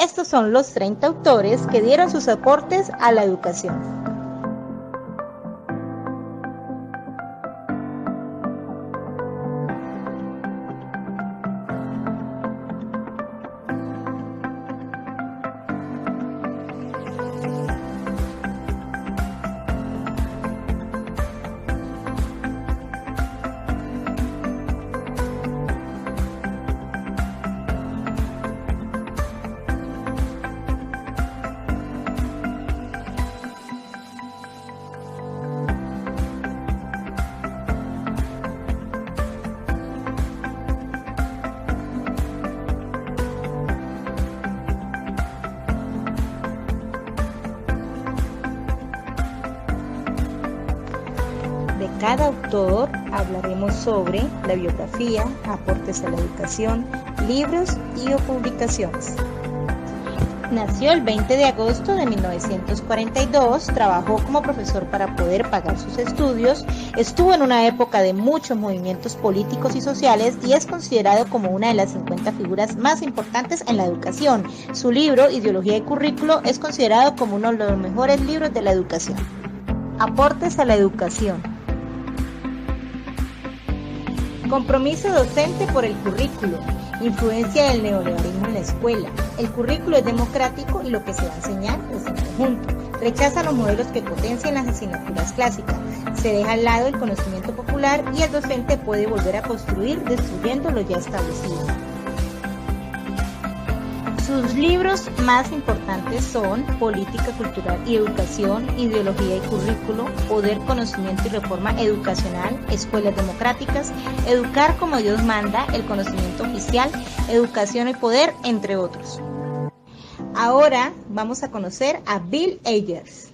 Estos son los 30 autores que dieron sus aportes a la educación. De cada autor hablaremos sobre la biografía, aportes a la educación, libros y o publicaciones. Nació el 20 de agosto de 1942, trabajó como profesor para poder pagar sus estudios, estuvo en una época de muchos movimientos políticos y sociales y es considerado como una de las 50 figuras más importantes en la educación. Su libro, Ideología y Currículo, es considerado como uno de los mejores libros de la educación. Aportes a la educación. Compromiso docente por el currículo. Influencia del neoliberalismo en la escuela. El currículo es democrático y lo que se va a enseñar es en conjunto. Rechaza los modelos que potencian las asignaturas clásicas. Se deja al lado el conocimiento popular y el docente puede volver a construir destruyendo lo ya establecido. Sus libros más importantes son Política Cultural y Educación, Ideología y Currículo, Poder, Conocimiento y Reforma Educacional, Escuelas Democráticas, Educar como Dios manda, El Conocimiento Oficial, Educación y Poder, entre otros. Ahora vamos a conocer a Bill Ayers.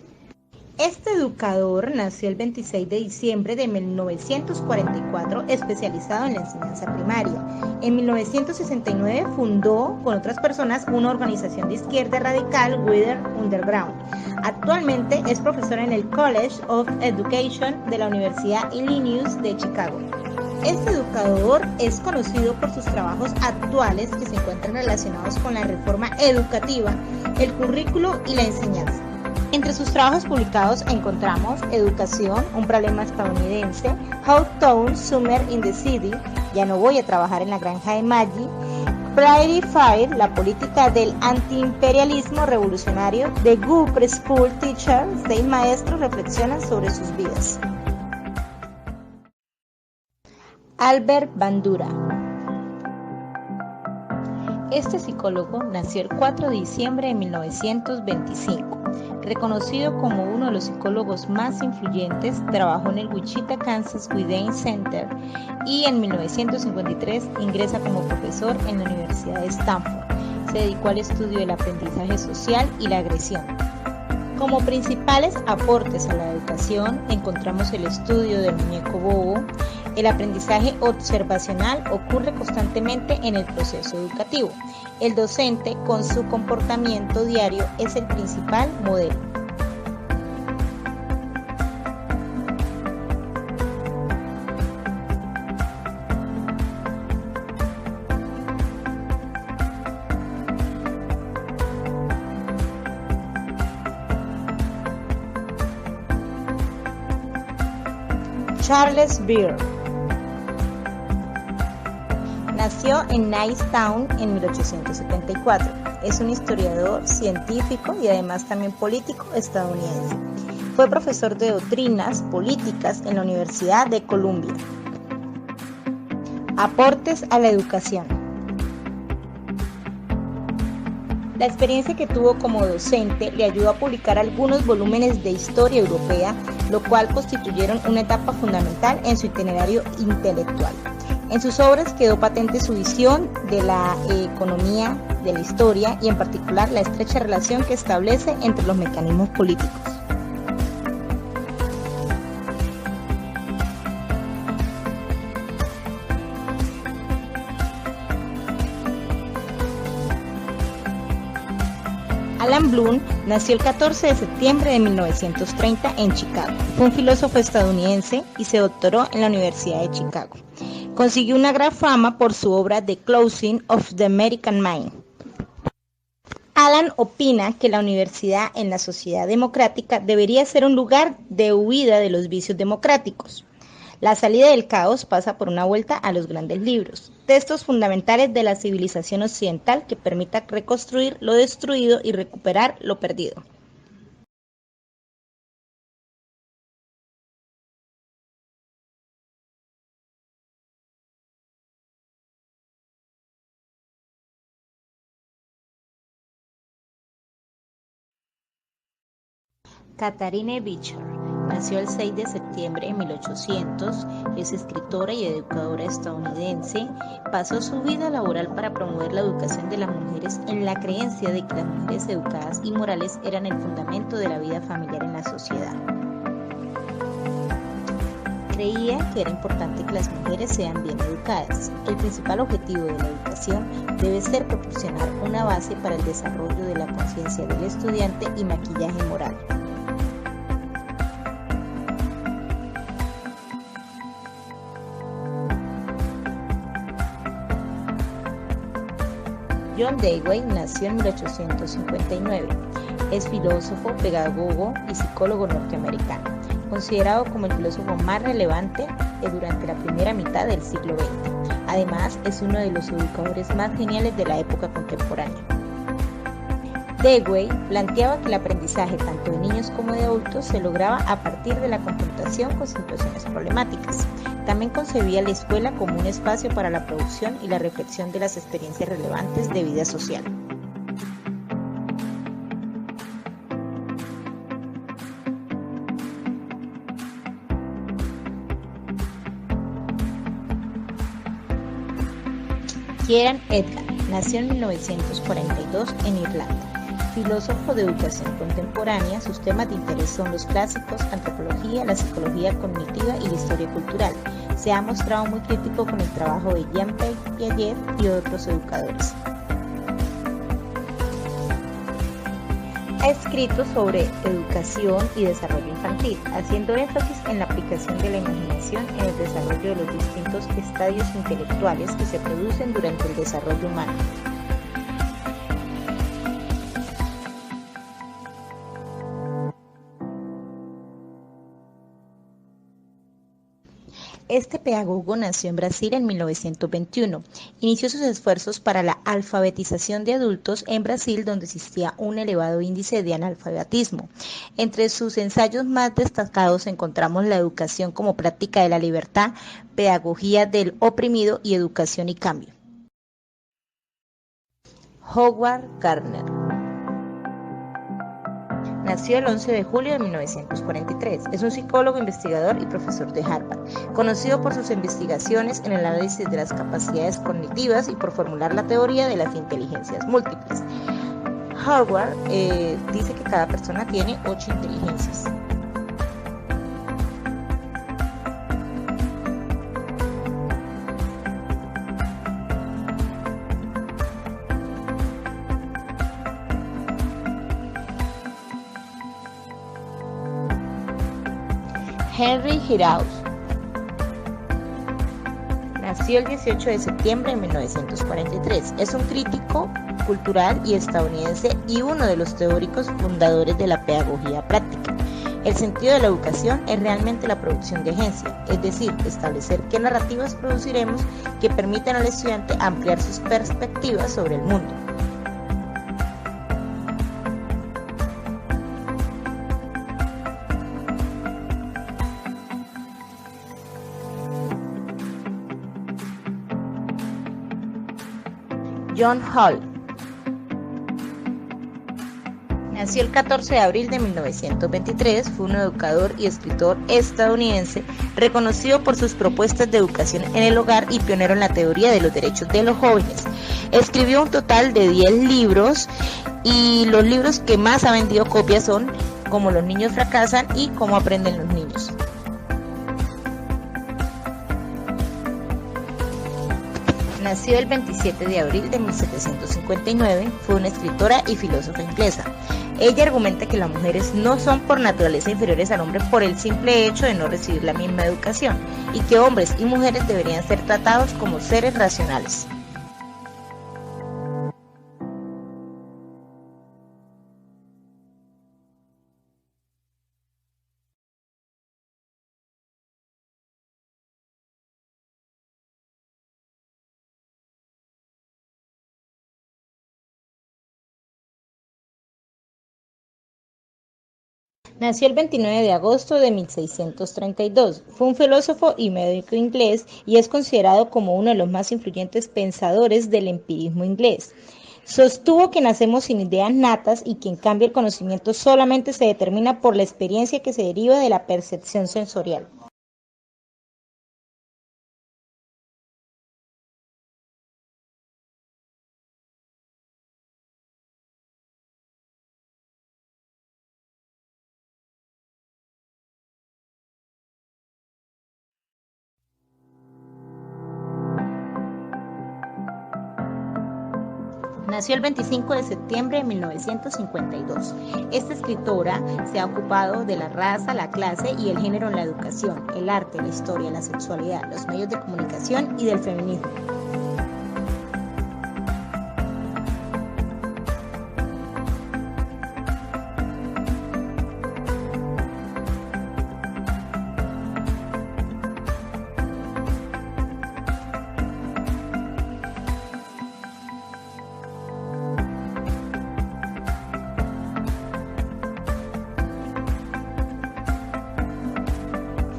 Este educador nació el 26 de diciembre de 1944, especializado en la enseñanza primaria. En 1969 fundó con otras personas una organización de izquierda radical, Wither Underground. Actualmente es profesor en el College of Education de la Universidad Illinois de Chicago. Este educador es conocido por sus trabajos actuales que se encuentran relacionados con la reforma educativa, el currículo y la enseñanza. Entre sus trabajos publicados encontramos Educación, un problema estadounidense, How Towns Summer in the City, Ya no voy a trabajar en la granja de Maggie, Prairie Fire, la política del antiimperialismo revolucionario, The Good School Teacher, 6 maestros reflexionan sobre sus vidas. Albert Bandura. Este psicólogo nació el 4 de diciembre de 1925. Reconocido como uno de los psicólogos más influyentes, trabajó en el Wichita, Kansas Wayne Center y en 1953 ingresa como profesor en la Universidad de Stanford. Se dedicó al estudio del aprendizaje social y la agresión. Como principales aportes a la educación encontramos el estudio del muñeco bobo. El aprendizaje observacional ocurre constantemente en el proceso educativo. El docente, con su comportamiento diario, es el principal modelo. Charles Beer. Nació en Nicetown en 1874. Es un historiador, científico y además también político estadounidense. Fue profesor de doctrinas políticas en la Universidad de Columbia. Aportes a la educación. La experiencia que tuvo como docente le ayudó a publicar algunos volúmenes de historia europea, lo cual constituyeron una etapa fundamental en su itinerario intelectual. En sus obras quedó patente su visión de la economía, de la historia y en particular la estrecha relación que establece entre los mecanismos políticos. Alan Bloom nació el 14 de septiembre de 1930 en Chicago. Fue un filósofo estadounidense y se doctoró en la Universidad de Chicago. Consiguió una gran fama por su obra The Closing of the American Mind. Alan opina que la universidad en la sociedad democrática debería ser un lugar de huida de los vicios democráticos. La salida del caos pasa por una vuelta a los grandes libros, textos fundamentales de la civilización occidental que permita reconstruir lo destruido y recuperar lo perdido. Katharine Beecher nació el 6 de septiembre de 1800, es escritora y educadora estadounidense. Pasó su vida laboral para promover la educación de las mujeres en la creencia de que las mujeres educadas y morales eran el fundamento de la vida familiar en la sociedad. Creía que era importante que las mujeres sean bien educadas. El principal objetivo de la educación debe ser proporcionar una base para el desarrollo de la conciencia del estudiante y maquillaje moral. John Dewey nació en 1859. Es filósofo, pedagogo y psicólogo norteamericano, considerado como el filósofo más relevante durante la primera mitad del siglo XX. Además, es uno de los educadores más geniales de la época contemporánea. Dewey planteaba que el aprendizaje tanto de niños como de adultos se lograba a partir de la confrontación con situaciones problemáticas. También concebía la escuela como un espacio para la producción y la reflexión de las experiencias relevantes de vida social. Kieran Edgar nació en 1942 en Irlanda. Filósofo de educación contemporánea, sus temas de interés son los clásicos, antropología, la psicología cognitiva y la historia cultural. Se ha mostrado muy crítico con el trabajo de Jean Piaget y otros educadores. Ha escrito sobre educación y desarrollo infantil, haciendo énfasis en la aplicación de la imaginación en el desarrollo de los distintos estadios intelectuales que se producen durante el desarrollo humano. Este pedagogo nació en Brasil en 1921. Inició sus esfuerzos para la alfabetización de adultos en Brasil, donde existía un elevado índice de analfabetismo. Entre sus ensayos más destacados encontramos La educación como práctica de la libertad, Pedagogía del oprimido y Educación y cambio. Howard Gardner nació el 11 de julio de 1943. Es un psicólogo, investigador y profesor de Harvard, conocido por sus investigaciones en el análisis de las capacidades cognitivas y por formular la teoría de las inteligencias múltiples. Howard dice que cada persona tiene 8 inteligencias. Henry Giraud nació el 18 de septiembre de 1943. Es un crítico cultural y estadounidense y uno de los teóricos fundadores de la pedagogía práctica. El sentido de la educación es realmente la producción de agencia, es decir, establecer qué narrativas produciremos que permitan al estudiante ampliar sus perspectivas sobre el mundo. John Hall nació el 14 de abril de 1923, fue un educador y escritor estadounidense reconocido por sus propuestas de educación en el hogar y pionero en la teoría de los derechos de los jóvenes. Escribió un total de 10 libros y los libros que más ha vendido copias son Cómo los niños fracasan y Cómo aprenden los niños. Nació el 27 de abril de 1759, fue una escritora y filósofa inglesa. Ella argumenta que las mujeres no son por naturaleza inferiores al hombre por el simple hecho de no recibir la misma educación, y que hombres y mujeres deberían ser tratados como seres racionales. Nació el 29 de agosto de 1632. Fue un filósofo y médico inglés y es considerado como uno de los más influyentes pensadores del empirismo inglés. Sostuvo que nacemos sin ideas natas y que en cambio el conocimiento solamente se determina por la experiencia que se deriva de la percepción sensorial. Nació el 25 de septiembre de 1952. Esta escritora se ha ocupado de la raza, la clase y el género en la educación, el arte, la historia, la sexualidad, los medios de comunicación y del feminismo.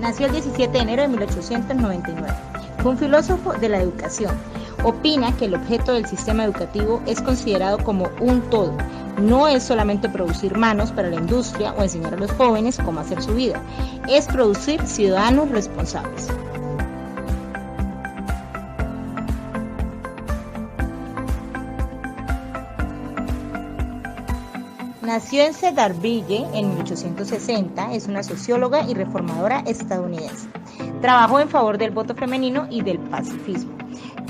Nació el 17 de enero de 1899. Fue un filósofo de la educación. Opina que el objeto del sistema educativo es considerado como un todo. No es solamente producir manos para la industria o enseñar a los jóvenes cómo hacer su vida. Es producir ciudadanos responsables. Nació en Cedarville en 1860, es una socióloga y reformadora estadounidense. Trabajó en favor del voto femenino y del pacifismo.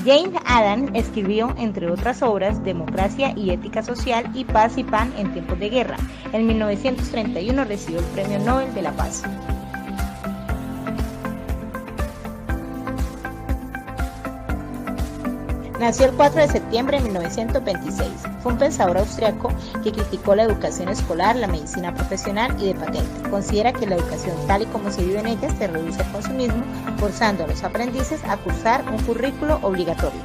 Jane Addams escribió, entre otras obras, Democracia y Ética Social y Paz y Pan en tiempos de guerra. En 1931 recibió el Premio Nobel de la Paz. Nació el 4 de septiembre de 1926. Fue un pensador austriaco que criticó la educación escolar, la medicina profesional y de patente. Considera que la educación tal y como se vive en ella se reduce al consumismo, forzando a los aprendices a cursar un currículo obligatorio.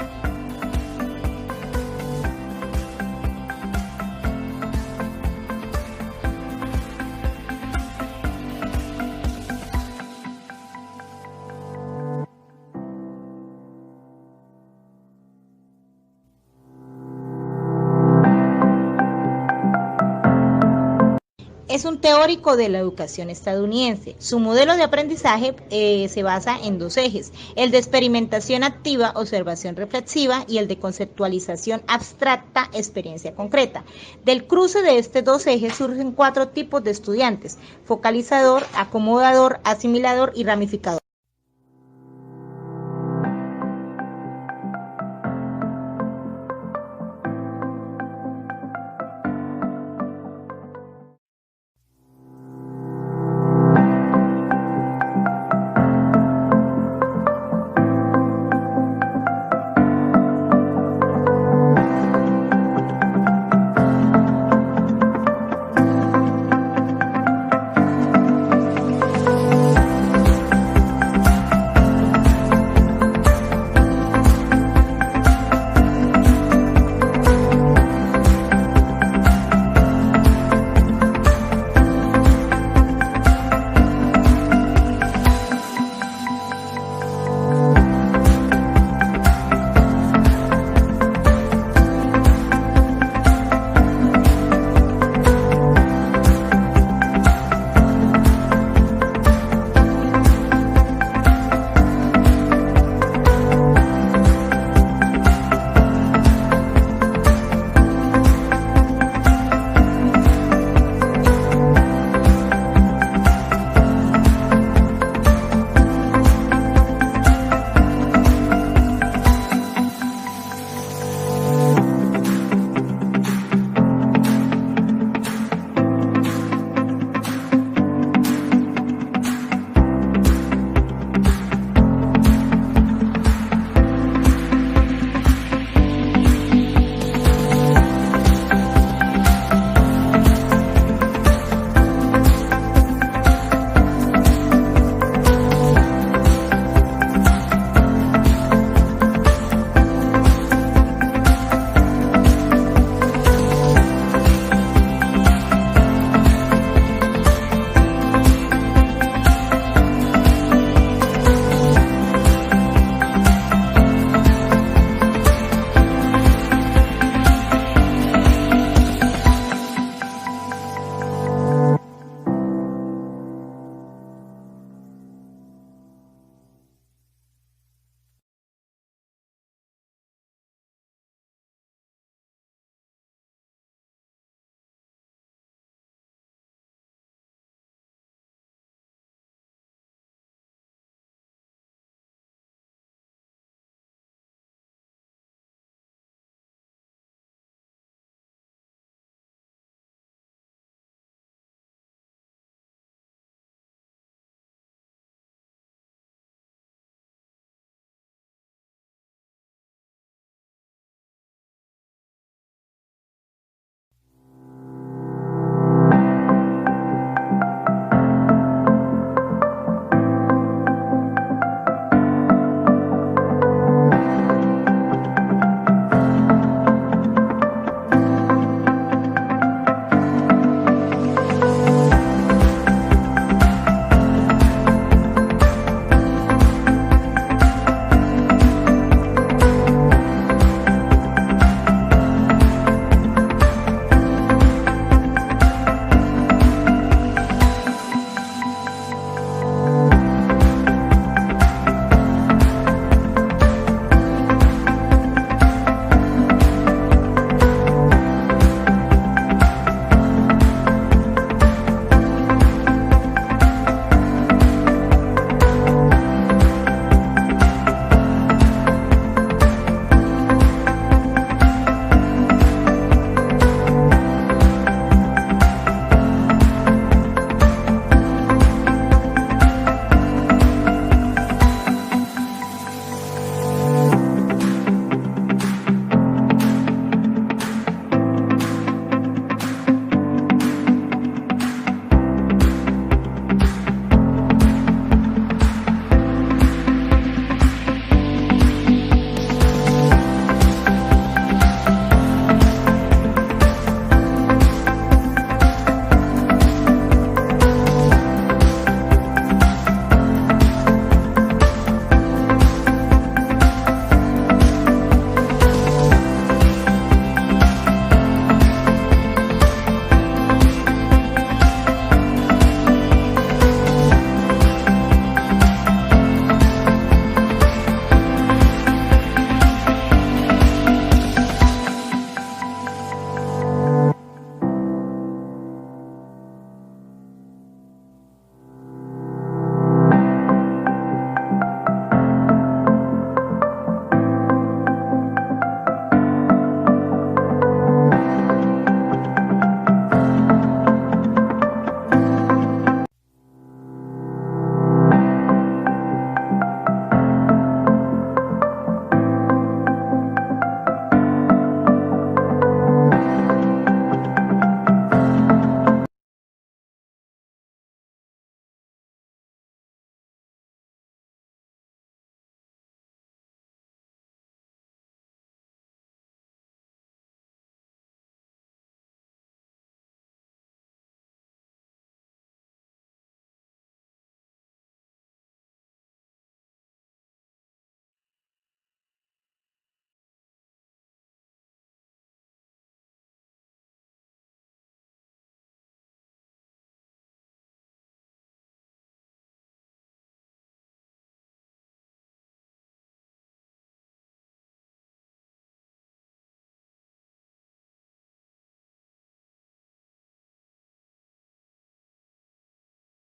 Es un teórico de la educación estadounidense. Su modelo de aprendizaje se basa en dos ejes: el de experimentación activa, observación reflexiva, y el de conceptualización abstracta, experiencia concreta. Del cruce de estos dos ejes surgen 4 tipos de estudiantes: focalizador, acomodador, asimilador y ramificador.